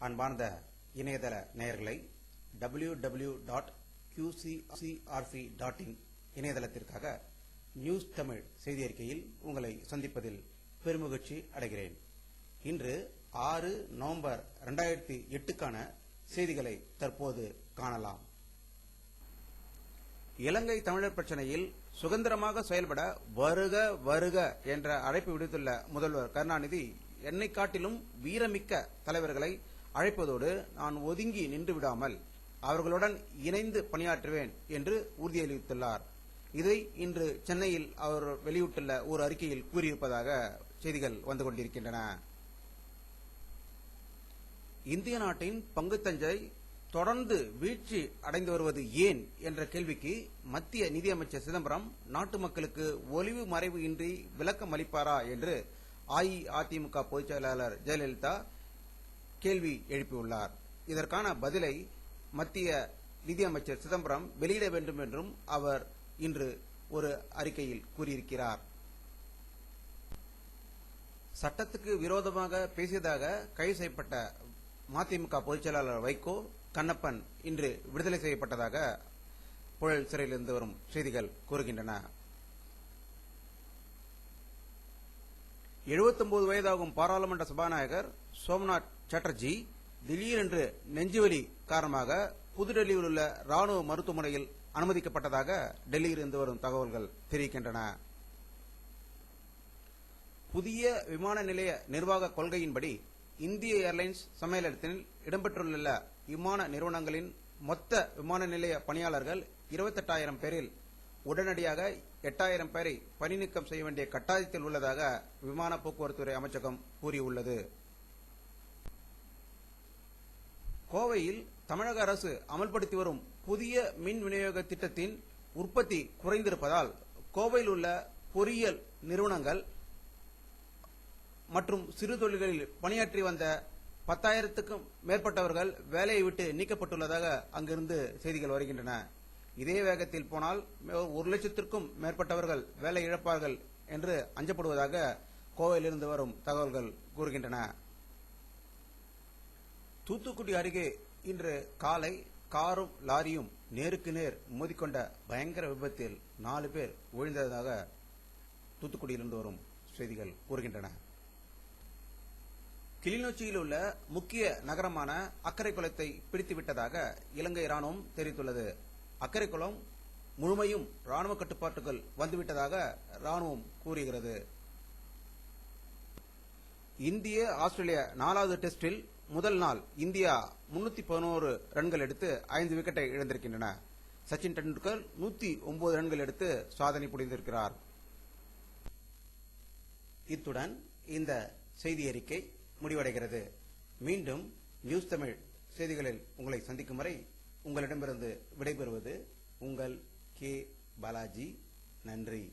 அன்பார்ந்த இணையதள நேயர்களை www.qcrc.in இணையதளத்திற்காக நியூஸ் தமிழ் செய்தி அறிக்கையில் உங்களை சந்திப்பதில் பெருமகிழ்ச்சி அடைகிறேன். இன்று 6 நவம்பர் 2008க்கான செய்திகளை தற்போது காணலாம். இலங்கை தமிழர் பிரச்சனையில் சுதந்திரமாக செயல்பட வருக வருக என்ற அழைப்பு விடுத்துள்ள முதல்வர் கருணாநிதி, என்னை காட்டிலும் வீரமிக்க தலைவர்களை அழைப்பதோடு நான் ஒதுங்கி நின்று விடாமல் அவர்களுடன் இணைந்து பணியாற்றுவேன் என்று உறுதியளித்துள்ளார். இதை இன்று சென்னையில் அவர் வெளியிட்டுள்ள ஒரு அறிக்கையில் கூறியிருப்பதாக செய்திகள் வந்து கொண்டிருக்கின்றன. இந்திய நாட்டின் பங்குத்தஞ்சை தொடர்ந்து வீழ்ச்சி அடைந்து வருவது ஏன் என்ற கேள்விக்கு மத்திய நிதியமைச்சர் சிதம்பரம் நாட்டு மக்களுக்கு ஒளிவு மறைவு இன்றி விளக்கம் அளிப்பாரா என்று அஇஅதிமுக பொதுச் செயலாளர் ஜெயலலிதா கேள்வி எழுப்பியுள்ளார். இதற்கான பதிலை மத்திய நிதியமைச்சர் சிதம்பரம் வெளியிட வேண்டும் என்றும் அவர் இன்று ஒரு அறிக்கையில் கூறியிருக்கிறார். சட்டத்துக்கு விரோதமாக பேசியதாக கைது செய்யப்பட்ட மதிமுக பொதுச் செயலாளர் வைகோ கண்ணப்பன் இன்று விடுதலை செய்யப்பட்டதாக புழல் சிறையிலிருந்து வரும் செய்திகள் கூறுகின்றன. 79 வயதாகும் பாராளுமன்ற சபாநாயகர் சோம்நாத் சாட்டர்ஜி திடீரென்று நெஞ்சுவலி காரணமாக புதுடெல்லியில் உள்ள ராணுவ மருத்துவமனையில் அனுமதிக்கப்பட்டதாக டெல்லியிலிருந்து வரும் தகவல்கள் தெரிவிக்கின்றன. புதிய விமான நிலைய நிர்வாக கொள்கையின்படி இந்திய ஏர்லைன்ஸ் சம்மேளனத்தில் இடம்பெற்றுள்ள விமான நிறுவனங்களின் மொத்த விமான நிலைய பணியாளர்கள் 28,000 பேரில் உடனடியாக 8,000 பேரை பணி நீக்கம் செய்ய வேண்டிய கட்டாயத்தில் உள்ளதாக விமான போக்குவரத்துறை அமைச்சகம் கூறியுள்ளது. கோவையில் தமிழக அரசு அமல்படுத்தி வரும் புதிய மின் விநியோக திட்டத்தின் உற்பத்தி குறைந்திருப்பதால் கோவையில் உள்ள பொறியியல் நிறுவனங்கள் மற்றும் சிறு தொழில்களில் பணியாற்றி வந்த 10,000க்கும் மேற்பட்டவர்கள் வேலையை விட்டு நீக்கப்பட்டுள்ளதாக அங்கிருந்து செய்திகள் வருகின்றன. இதே வேகத்தில் போனால் 1,00,000க்கும் மேற்பட்டவர்கள் வேலை இழப்பார்கள் என்று அஞ்சப்படுவதாக கோவையிலிருந்து வரும் தகவல்கள் கூறுகின்றன. தூத்துக்குடி அருகே இன்று காலை காரும் லாரியும் நேருக்கு நேர் மோதிக்கொண்ட பயங்கர விபத்தில் 4 பேர் விழுந்ததாக தூத்துக்குடியிலிருந்து வரும் செய்திகள் கூறுகின்றன. கிளிநொச்சியில் உள்ள முக்கிய நகரமான அக்கரைக்குளத்தை பிடித்துவிட்டதாக இலங்கை ராணுவம் தெரிவித்துள்ளது. அக்கரைக்குளம் முழுமையும் ராணுவ கட்டுப்பாட்டுக்குள் வந்துவிட்டதாக ராணுவம் கூறுகிறது. இந்திய ஆஸ்திரேலியா 4வது டெஸ்டில் முதல் நாள் இந்தியா 311 ரன்கள் எடுத்து 5 விக்கெட்டை இழந்திருக்கின்றன. சச்சின் டெண்டுல்கர் 109 ரன்கள் எடுத்து சாதனை புரிந்திருக்கிறார். இத்துடன் இந்த செய்தி அறிக்கை முடிவடைகிறது. மீண்டும் நியூஸ் தமிழ் செய்திகளில் உங்களை சந்திக்கும் வரை உங்களிடமிருந்து விடைபெறுவது உங்கள் கே பாலாஜி. நன்றி.